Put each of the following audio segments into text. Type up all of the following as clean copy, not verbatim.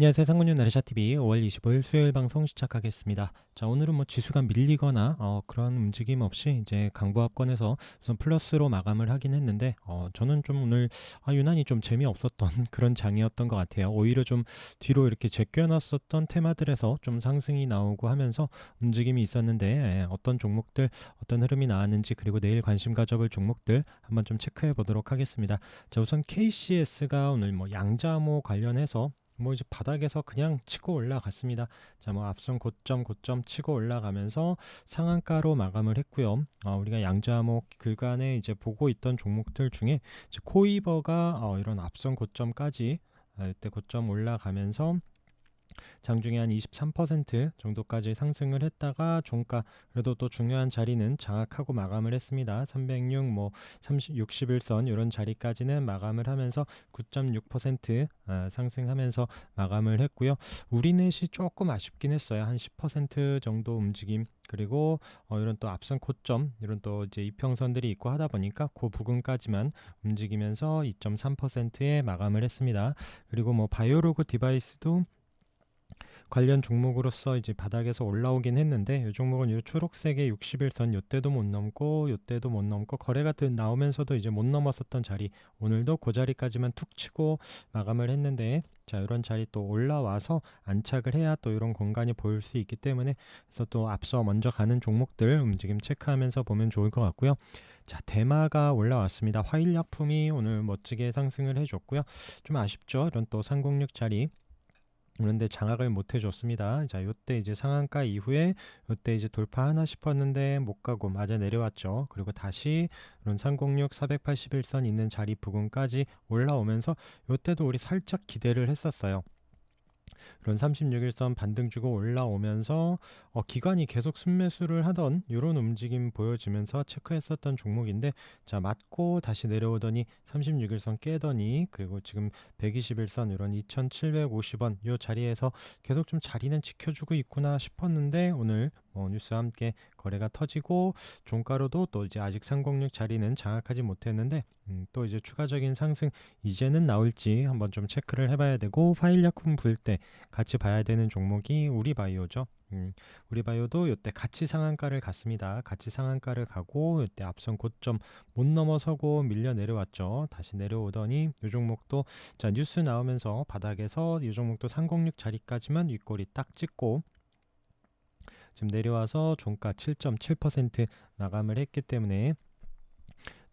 안녕하세요. 상문유 나르샤TV 5월 25일 수요일 방송 시작하겠습니다. 자, 오늘은 뭐 지수가 밀리거나 그런 움직임 없이 이제 강보합권에서 우선 플러스로 마감을 하긴 했는데 저는 좀 오늘 유난히 좀 재미없었던 그런 장이었던 것 같아요. 오히려 좀 뒤로 이렇게 제껴놨었던 테마들에서 좀 상승이 나오고 하면서 움직임이 있었는데 어떤 종목들 어떤 흐름이 나왔는지 그리고 내일 관심 가져볼 종목들 한번 좀 체크해 보도록 하겠습니다. 자, 우선 KCS가 오늘 뭐 양자모 관련해서 뭐 이제 바닥에서 그냥 치고 올라갔습니다. 자, 뭐 앞선 고점 치고 올라가면서 상한가로 마감을 했고요. 우리가 양자목 그간에 이제 보고 있던 종목들 중에 이제 코이버가 이런 앞선 고점까지 이때 고점 올라가면서 장중에 한 23% 정도까지 상승을 했다가 종가 그래도 또 중요한 자리는 장악하고 마감을 했습니다. 306, 뭐 61선 이런 자리까지는 마감을 하면서 9.6% 상승하면서 마감을 했고요. 우리넷이 조금 아쉽긴 했어요. 한 10% 정도 움직임. 그리고 이런 또 앞선 고점 이런 또 이제 이평선들이 있고 하다 보니까 그 부근까지만 움직이면서 2.3%에 마감을 했습니다. 그리고 뭐 바이오로그 디바이스도 관련 종목으로서 이제 바닥에서 올라오긴 했는데 이 종목은 이 초록색의 60일선 요때도 못 넘고 요때도 못 넘고 거래가 나오면서도 이제 못 넘었었던 자리 오늘도 그 자리까지만 툭 치고 마감을 했는데 자 이런 자리 또 올라와서 안착을 해야 또 이런 공간이 보일 수 있기 때문에 그래서 또 앞서 먼저 가는 종목들 움직임 체크하면서 보면 좋을 것 같고요. 자 대마가 올라왔습니다. 화일약품이 오늘 멋지게 상승을 해줬고요. 좀 아쉽죠. 이런 또 306 자리 그런데 장악을 못 해줬습니다. 자, 요때 이제 상한가 이후에 요때 이제 돌파하나 싶었는데 못 가고 맞아 내려왔죠. 그리고 다시 이런 306, 481선 있는 자리 부근까지 올라오면서 요때도 우리 살짝 기대를 했었어요. 그런 36일선 반등 주고 올라오면서 기관이 계속 순매수를 하던 이런 움직임 보여지면서 체크했었던 종목인데 자 맞고 다시 내려오더니 36일선 깨더니 그리고 지금 121선 이런 2750원 이 자리에서 계속 좀 자리는 지켜주고 있구나 싶었는데 오늘 뉴스와 함께 거래가 터지고 종가로도 또 이제 아직 306 자리는 장악하지 못했는데 또 이제 추가적인 상승 이제는 나올지 한번 좀 체크를 해봐야 되고 파일약품 볼 때 같이 봐야 되는 종목이 우리바이오죠. 우리바이오도 이때 같이 상한가를 갔습니다. 같이 상한가를 가고 이때 앞선 고점 못 넘어서고 밀려 내려왔죠. 다시 내려오더니 이 종목도 자 뉴스 나오면서 바닥에서 이 종목도 306 자리까지만 윗꼬리 딱 찍고 지금 내려와서 종가 7.7% 마감을 했기 때문에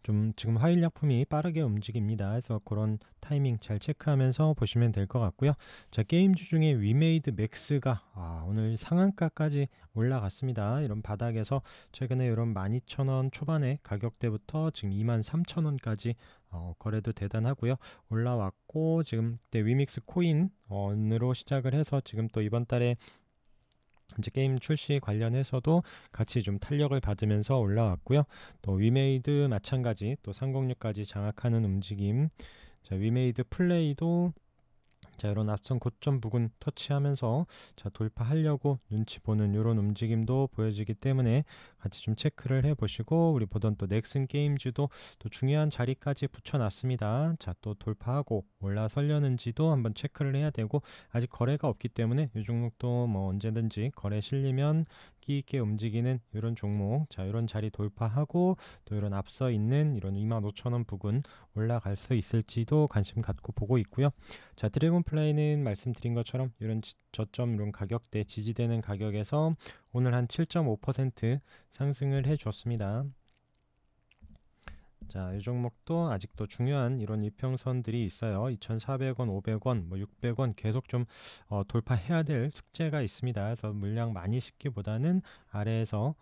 좀 지금 화일약품이 빠르게 움직입니다. 그래서 그런 타이밍 잘 체크하면서 보시면 될 것 같고요. 자 게임주 중에 위메이드 맥스가 오늘 상한가까지 올라갔습니다. 이런 바닥에서 최근에 이런 12,000원 초반의 가격대부터 지금 23,000원까지 거래도 대단하고요. 올라왔고 지금 때 위믹스 코인으로 시작을 해서 지금 또 이번 달에 이제 게임 출시 관련해서도 같이 좀 탄력을 받으면서 올라왔고요. 또 위메이드 마찬가지 또 306까지 장악하는 움직임. 자, 위메이드 플레이도 자 이런 앞선 고점 부근 터치하면서 자 돌파하려고 눈치 보는 이런 움직임도 보여지기 때문에 같이 좀 체크를 해보시고 우리 보던 또 넥슨 게임즈도 또 중요한 자리까지 붙여놨습니다. 자 또 돌파하고 올라서려는지도 한번 체크를 해야 되고 아직 거래가 없기 때문에 이 종목도 뭐 언제든지 거래 실리면 끼 있게 움직이는 이런 종목 자 이런 자리 돌파하고 또 이런 앞서 있는 이런 25,000원 부근 올라갈 수 있을지도 관심 갖고 보고 있고요. 자 드래곤플라이는 말씀드린 것처럼 이런 저점 이런 가격대 지지되는 가격에서 오늘 한 7.5% 상승을 해줬습니다. 자, 이 종목도 아직도 중요한 이런 이평선들이 있어요. 2,400원, 500원, 뭐 600원 계속 좀 돌파해야 될 숙제가 있습니다. 그래서 물량 많이 싣기보다는 아래에서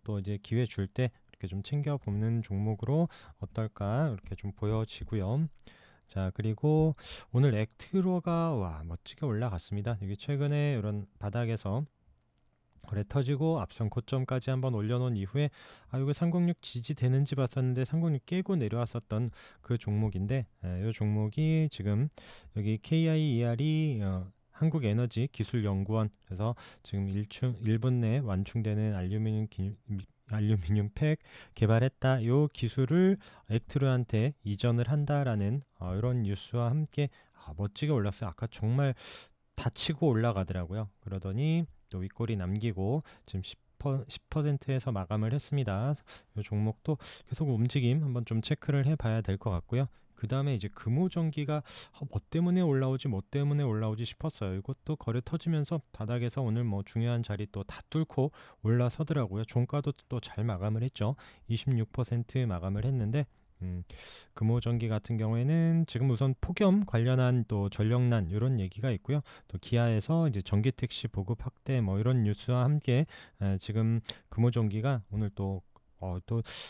또 이제 기회 줄 때 이렇게 좀 챙겨 보는 종목으로 어떨까 이렇게 좀 보여지고요. 자 그리고 오늘 액트로가 와 멋지게 올라갔습니다. 이게 최근에 이런 바닥에서 거래 터지고 앞선 고점까지 한번 올려놓은 이후에 이거 306 지지되는지 봤었는데 306 깨고 내려왔었던 그 종목인데 이 종목이 지금 여기 KIER이 한국에너지 기술연구원 그래서 지금 1분 내 완충되는 알루미늄 팩 개발했다. 요 기술을 액트로한테 이전을 한다라는 이런 뉴스와 함께 멋지게 올랐어요. 아까 정말 다 치고 올라가더라고요. 그러더니 또 윗골이 남기고 지금 10%에서 마감을 했습니다. 이 종목도 계속 움직임 한번 좀 체크를 해봐야 될 것 같고요. 그 다음에 이제 금호전기가 뭐 때문에 올라오지 뭐 때문에 올라오지 싶었어요. 이것도 거래 터지면서 바닥에서 오늘 뭐 중요한 자리 또 다 뚫고 올라서더라고요. 종가도 또 잘 마감을 했죠. 26% 마감을 했는데 금호전기 같은 경우에는 지금 우선 폭염 관련한 또 전력난 이런 얘기가 있고요. 또 기아에서 이제 전기택시 보급 확대 뭐 이런 뉴스와 함께 지금 금호전기가 오늘 또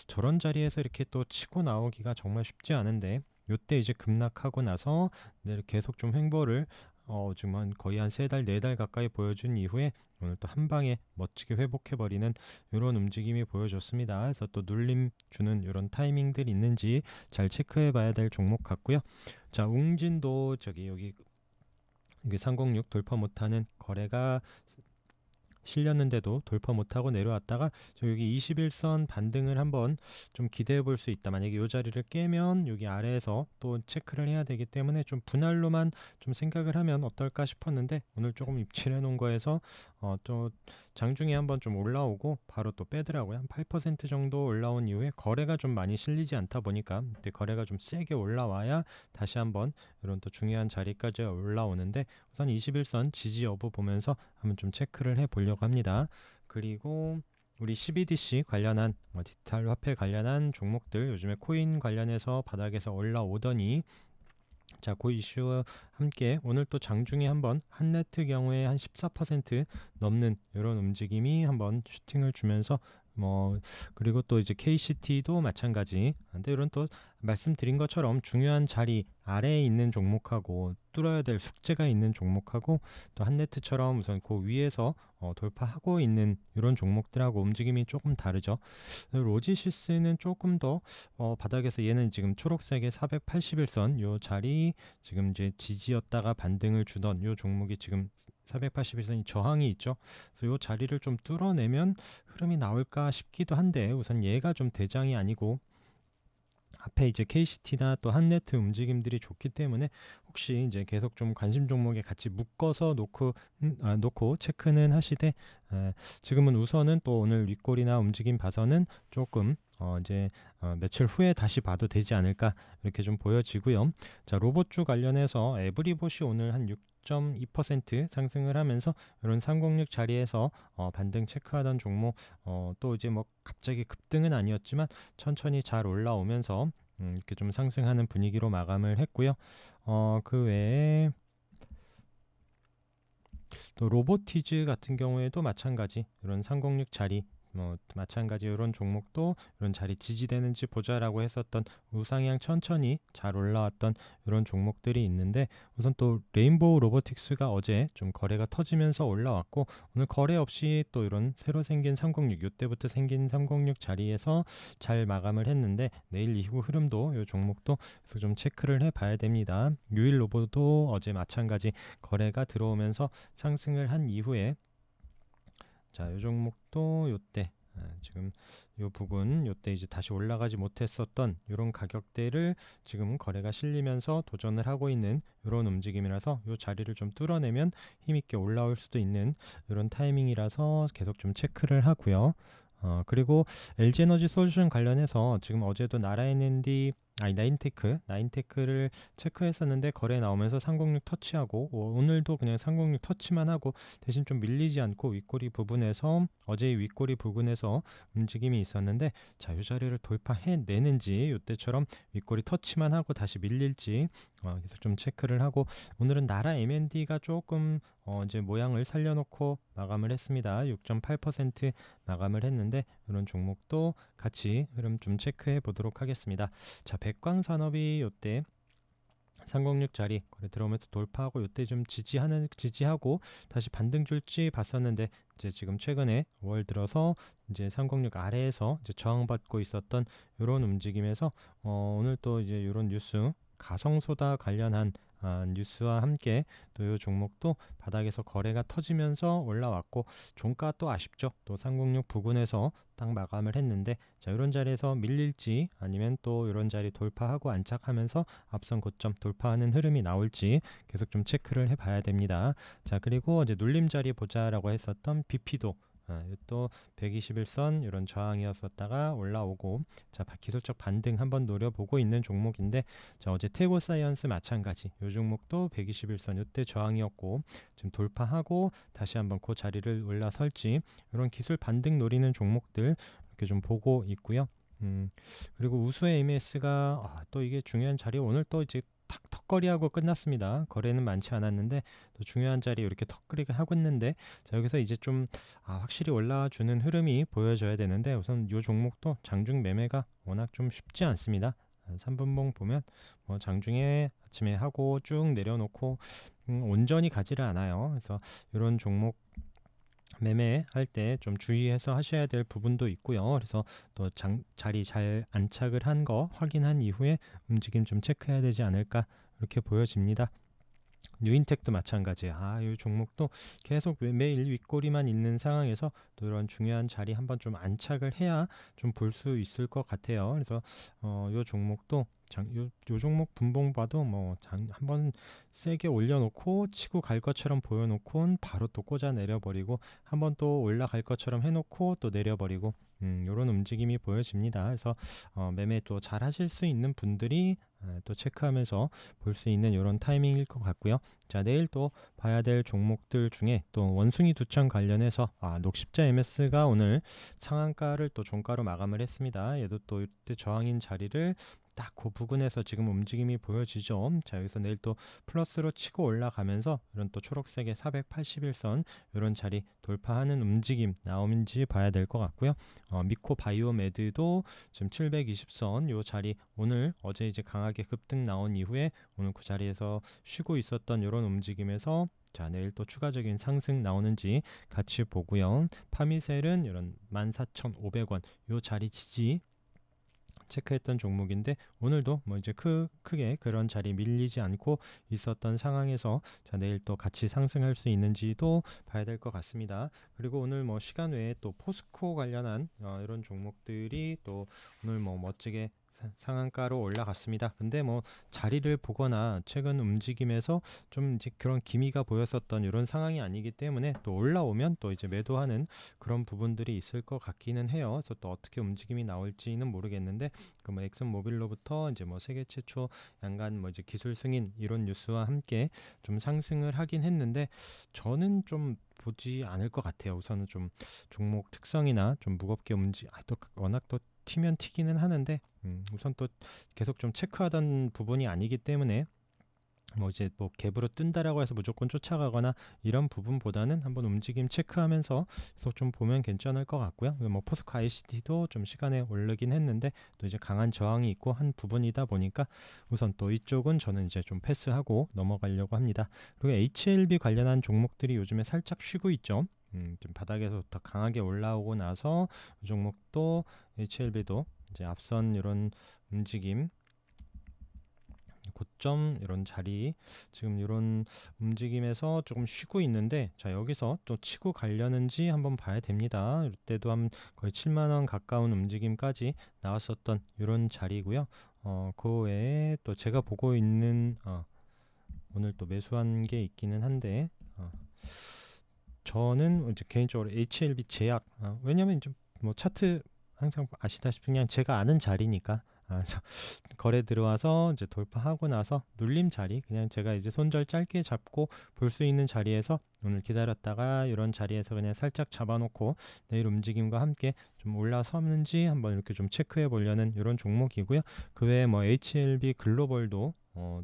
저런 자리에서 이렇게 또 치고 나오기가 정말 쉽지 않은데 요때 이제 급락하고 나서 계속 좀 횡보를 지금 거의 한 3달, 4달 가까이 보여준 이후에 오늘 또 한 방에 멋지게 회복해버리는 이런 움직임이 보여줬습니다. 그래서 또 눌림 주는 이런 타이밍들이 있는지 잘 체크해봐야 될 종목 같고요. 자, 웅진도 여기 306 돌파 못하는 거래가 실렸는데도 돌파 못하고 내려왔다가 여기 21선 반등을 한번 좀 기대해 볼 수 있다. 만약에 이 자리를 깨면 여기 아래에서 또 체크를 해야 되기 때문에 좀 분할로만 좀 생각을 하면 어떨까 싶었는데 오늘 조금 입질해 놓은 거에서 또 장중에 한번 좀 올라오고 바로 또 빼더라고요. 한 8% 정도 올라온 이후에 거래가 좀 많이 실리지 않다 보니까 그때 거래가 좀 세게 올라와야 다시 한번 이런 또 중요한 자리까지 올라오는데 우선 21선 지지 여부 보면서 한번 좀 체크를 해보려고 합니다. 그리고 우리 CBDC 관련한 디지털 화폐 관련한 종목들 요즘에 코인 관련해서 바닥에서 올라오더니 자, 그 이슈와 함께 오늘 또 장중에 한번 한네트 경우에 한 14% 넘는 이런 움직임이 한번 슈팅을 주면서 그리고 또 이제 KCT도 마찬가지. 근데 이런 또 말씀드린 것처럼 중요한 자리 아래에 있는 종목하고 뚫어야 될 숙제가 있는 종목하고 또 한네트처럼 우선 그 위에서 돌파하고 있는 이런 종목들하고 움직임이 조금 다르죠. 로지시스는 조금 더 바닥에서 얘는 지금 초록색의 481선 요 자리 지금 이제 지지였다가 반등을 주던 요 종목이 지금 481선이 저항이 있죠. 그래서 요 자리를 좀 뚫어내면 흐름이 나올까 싶기도 한데 우선 얘가 좀 대장이 아니고 앞에 이제 KCT나 또 한네트 움직임들이 좋기 때문에 혹시 이제 계속 좀 관심 종목에 같이 묶어서 놓고 체크는 하시되 지금은 우선은 또 오늘 윗골이나 움직임 봐서는 조금 이제 며칠 후에 다시 봐도 되지 않을까 이렇게 좀 보여지고요. 자, 로봇주 관련해서 에브리봇이 오늘 한 6.2% 상승을 하면서 이런 306 자리에서 반등 체크하던 종목 또 이제 뭐 갑자기 급등은 아니었지만 천천히 잘 올라오면서 이렇게 좀 상승하는 분위기로 마감을 했고요. 그 외에 또 로보티즈 같은 경우에도 마찬가지 이런 306 자리 마찬가지 이런 종목도 이런 자리 지지되는지 보자라고 했었던 우상향 천천히 잘 올라왔던 이런 종목들이 있는데 우선 또 레인보우 로보틱스가 어제 좀 거래가 터지면서 올라왔고 오늘 거래 없이 또 이런 새로 생긴 306 이때부터 생긴 306 자리에서 잘 마감을 했는데 내일 이후 흐름도 이 종목도 그래서 좀 체크를 해봐야 됩니다. 유일 로보도 어제 마찬가지 거래가 들어오면서 상승을 한 이후에 자, 이 종목도 요때 지금 요 부근 요때 이제 다시 올라가지 못했었던 이런 가격대를 지금 거래가 실리면서 도전을 하고 있는 이런 움직임이라서 요 자리를 좀 뚫어내면 힘있게 올라올 수도 있는 이런 타이밍이라서 계속 좀 체크를 하고요. 그리고 LG에너지 솔루션 관련해서 지금 어제도 나인테크를 체크했었는데 거래 나오면서 306 터치하고 오늘도 그냥 306 터치만 하고 대신 좀 밀리지 않고 윗꼬리 부분에서 어제의 윗꼬리 부분에서 움직임이 있었는데 자, 이 자리를 돌파해내는지 이때처럼 윗꼬리 터치만 하고 다시 밀릴지 계속 좀 체크를 하고 오늘은 나라 M&D가 조금 이제 모양을 살려놓고 마감을 했습니다. 6.8% 마감을 했는데 이런 종목도 같이 흐름 좀 체크해 보도록 하겠습니다. 자, 백광산업이 요때 306 자리 거래 들어오면서 돌파하고 요때 좀 지지하고 다시 반등 줄지 봤었는데 이제 지금 최근에 5월 들어서 이제 306 아래에서 이제 저항받고 있었던 이런 움직임에서 오늘 또 이제 이런 뉴스 가성소다 관련한 뉴스와 함께 또 이 종목도 바닥에서 거래가 터지면서 올라왔고, 종가 또 아쉽죠. 또 306 부근에서 딱 마감을 했는데, 자, 이런 자리에서 밀릴지 아니면 또 이런 자리 돌파하고 안착하면서 앞선 고점 돌파하는 흐름이 나올지 계속 좀 체크를 해봐야 됩니다. 자, 그리고 이제 눌림 자리 보자라고 했었던 BP도 또 121선 이런 저항이었었다가 올라오고, 자, 기술적 반등 한번 노려보고 있는 종목인데, 자, 어제 태고사이언스 마찬가지 이 종목도 121선 이때 저항이었고 지금 돌파하고 다시 한번 그 자리를 올라설지, 이런 기술 반등 노리는 종목들 이렇게 좀 보고 있고요. 그리고 우수의 AMS가 또 이게 중요한 자리, 오늘 또 이제 턱걸이하고 끝났습니다. 거래는 많지 않았는데 또 중요한 자리 이렇게 턱걸이가 하고 있는데, 자, 여기서 이제 좀 확실히 올라주는 흐름이 보여져야 되는데, 우선 이 종목도 장중 매매가 워낙 좀 쉽지 않습니다. 3분봉 보면 뭐 장중에 아침에 하고 쭉 내려놓고 온전히 가지를 않아요. 그래서 이런 종목 매매할 때 좀 주의해서 하셔야 될 부분도 있고요. 그래서 또 자리 잘 안착을 한 거 확인한 이후에 움직임 좀 체크해야 되지 않을까, 이렇게 보여집니다. 뉴인텍도 마찬가지예요. 이 종목도 계속 매일 윗꼬리만 있는 상황에서 또 이런 중요한 자리 한번 좀 안착을 해야 좀 볼 수 있을 것 같아요. 그래서 이 종목도 요 종목 분봉 봐도 뭐 한번 세게 올려놓고 치고 갈 것처럼 보여놓고 바로 또 꽂아 내려버리고, 한번 또 올라갈 것처럼 해놓고 또 내려버리고, 이런 움직임이 보여집니다. 그래서 매매 또 잘 하실 수 있는 분들이 또 체크하면서 볼 수 있는 이런 타이밍일 것 같고요. 자, 내일 또 봐야 될 종목들 중에 또 원숭이 두천 관련해서 녹십자 MS가 오늘 상한가를 또 종가로 마감을 했습니다. 얘도 또 이때 저항인 자리를 딱 그 부근에서 지금 움직임이 보여지죠. 자, 여기서 내일 또 플러스로 치고 올라가면서 이런 또 초록색의 481선 이런 자리 돌파하는 움직임 나오는지 봐야 될 것 같고요. 미코 바이오메드도 지금 720선 요 자리, 오늘 어제 이제 강하게 급등 나온 이후에 오늘 그 자리에서 쉬고 있었던 이런 움직임에서, 자, 내일 또 추가적인 상승 나오는지 같이 보고요. 파미셀은 이런 14,500원 요 자리 지지 체크했던 종목인데, 오늘도 뭐 이제 크게 그런 자리 밀리지 않고 있었던 상황에서, 자, 내일 또 같이 상승할 수 있는지도 봐야 될 것 같습니다. 그리고 오늘 뭐 시간 외에 또 포스코 관련한 이런 종목들이 또 오늘 뭐 멋지게 상한가로 올라갔습니다. 근데 뭐 자리를 보거나 최근 움직임에서 좀 이제 그런 기미가 보였었던 이런 상황이 아니기 때문에, 또 올라오면 또 이제 매도하는 그런 부분들이 있을 것 같기는 해요. 그래서 또 어떻게 움직임이 나올지는 모르겠는데, 그 뭐 엑슨모빌로부터 이제 뭐 세계 최초 양간 뭐 이제 기술 승인 이런 뉴스와 함께 좀 상승을 하긴 했는데, 저는 좀 보지 않을 것 같아요. 우선은 좀 종목 특성이나 좀 무겁게 또 워낙 또 튀면 튀기는 하는데, 우선 또 계속 좀 체크하던 부분이 아니기 때문에, 뭐 이제 뭐 갭으로 뜬다라고 해서 무조건 쫓아가거나 이런 부분보다는 한번 움직임 체크하면서 계속 좀 보면 괜찮을 것 같고요. 뭐 포스코 ICT도 좀 시간에 오르긴 했는데 또 이제 강한 저항이 있고 한 부분이다 보니까 우선 또 이쪽은 저는 이제 좀 패스하고 넘어가려고 합니다. 그리고 HLB 관련한 종목들이 요즘에 살짝 쉬고 있죠. 좀 바닥에서부터 강하게 올라오고 나서 이 종목도 HLB도 이제 앞선 이런 움직임 고점 이런 자리 지금 이런 움직임에서 조금 쉬고 있는데, 자, 여기서 또 치고 가려는지 한번 봐야 됩니다. 이때도 한 거의 7만원 가까운 움직임까지 나왔었던 이런 자리고요. 그 외에 또 제가 보고 있는 오늘 또 매수한 게 있기는 한데, 저는 이제 개인적으로 HLB 제약, 왜냐면 좀 뭐 차트 항상 아시다시피 그냥 제가 아는 자리니까, 거래 들어와서 이제 돌파하고 나서 눌림 자리, 그냥 제가 이제 손절 짧게 잡고 볼 수 있는 자리에서 오늘 기다렸다가 이런 자리에서 그냥 살짝 잡아놓고 내일 움직임과 함께 좀 올라서는지 한번 이렇게 좀 체크해 보려는 이런 종목이고요. 그 외에 뭐 HLB 글로벌도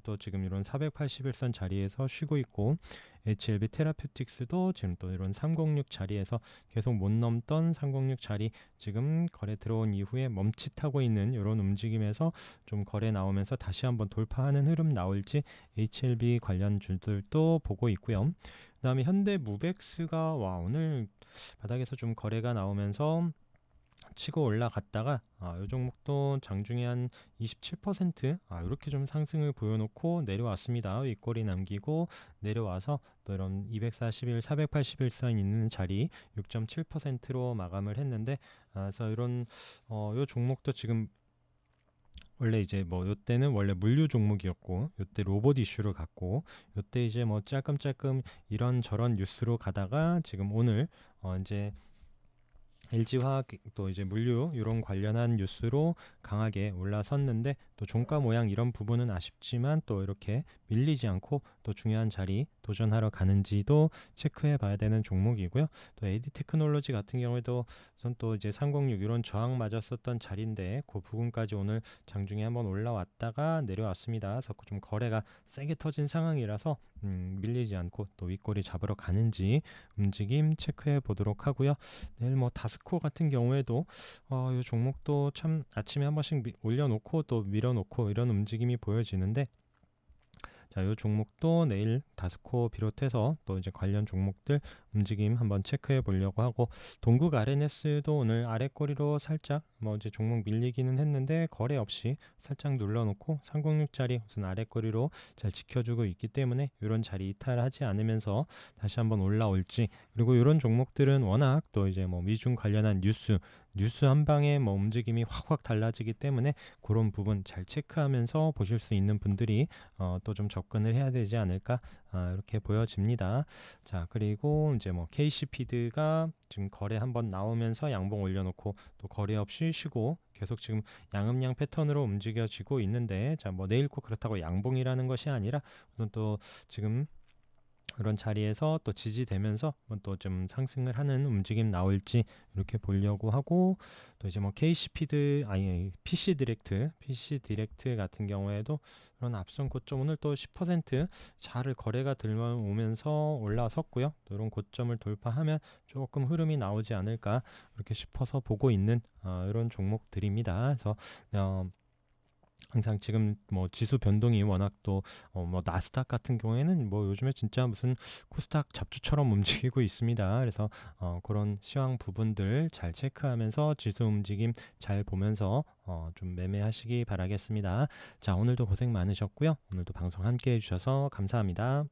또 지금 이런 481선 자리에서 쉬고 있고, HLB 테라퓨틱스도 지금 또 이런 306 자리에서 계속 못 넘던 306 자리 지금 거래 들어온 이후에 멈칫하고 있는 이런 움직임에서 좀 거래 나오면서 다시 한번 돌파하는 흐름 나올지 HLB 관련 줄들도 보고 있고요. 그 다음에 현대무벡스가 오늘 바닥에서 좀 거래가 나오면서 치고 올라갔다가 이 종목도 장중에 한 27% 이렇게 좀 상승을 보여놓고 내려왔습니다. 윗꼬리 남기고 내려와서 또 이런 241, 481 사인 있는 자리 6.7%로 마감을 했는데, 그래서 이런 이 종목도 지금 원래 이제 뭐 요때는 원래 물류 종목이었고, 요때 로봇 이슈를 갖고, 요때 이제 뭐 짤끔짤끔 이런저런 뉴스로 가다가 지금 오늘 이제 LG화학 또 이제 물류 이런 관련한 뉴스로 강하게 올라섰는데, 또 종가 모양 이런 부분은 아쉽지만 또 이렇게 밀리지 않고 또 중요한 자리 도전하러 가는지도 체크해 봐야 되는 종목이고요. 또 AD 테크놀로지 같은 경우에도 우선 또 이제 306 이런 저항 맞았었던 자리인데 그 부분까지 오늘 장중에 한번 올라왔다가 내려왔습니다. 그래서 좀 거래가 세게 터진 상황이라서 밀리지 않고 또 윗꼬리 잡으러 가는지 움직임 체크해 보도록 하고요. 내일 뭐 다스코 같은 경우에도 이 종목도 참 아침에 한 번씩 올려놓고 또 밀어놓고 이런 움직임이 보여지는데, 자, 이 종목도 내일 다스코 비롯해서 또 이제 관련 종목들 움직임 한번 체크해 보려고 하고, 동국 RNS도 오늘 아래꼬리로 살짝 뭐 이제 종목 밀리기는 했는데 거래 없이 살짝 눌러놓고 306짜리 우선 아래꼬리로 잘 지켜주고 있기 때문에 이런 자리 이탈하지 않으면서 다시 한번 올라올지, 그리고 이런 종목들은 워낙 또 이제 뭐 미중 관련한 뉴스 한 방에 뭐 움직임이 확확 달라지기 때문에 그런 부분 잘 체크하면서 보실 수 있는 분들이 또 좀 접근을 해야 되지 않을까, 이렇게 보여집니다. 자, 그리고 이제 뭐 KC피드가 지금 거래 한번 나오면서 양봉 올려놓고 또 거래 없이 쉬고 계속 지금 양음양 패턴으로 움직여지고 있는데, 자, 뭐 내일 꼭 그렇다고 양봉이라는 것이 아니라 우선 또 지금 이런 자리에서 또 지지되면서 또 좀 상승을 하는 움직임 나올지 이렇게 보려고 하고, 또 이제 뭐 KC피드 아니 PC 디렉트 같은 경우에도 그런 앞선 고점 오늘 또 10% 잘 거래가 들어오면서 올라섰고요. 또 이런 고점을 돌파하면 조금 흐름이 나오지 않을까 이렇게 싶어서 보고 있는 이런 종목들입니다. 그래서 항상 지금 뭐 지수 변동이 워낙 또 뭐 나스닥 같은 경우에는 뭐 요즘에 진짜 무슨 코스닥 잡주처럼 움직이고 있습니다. 그래서 그런 시황 부분들 잘 체크하면서 지수 움직임 잘 보면서 좀 매매하시기 바라겠습니다. 자, 오늘도 고생 많으셨고요. 오늘도 방송 함께 해주셔서 감사합니다.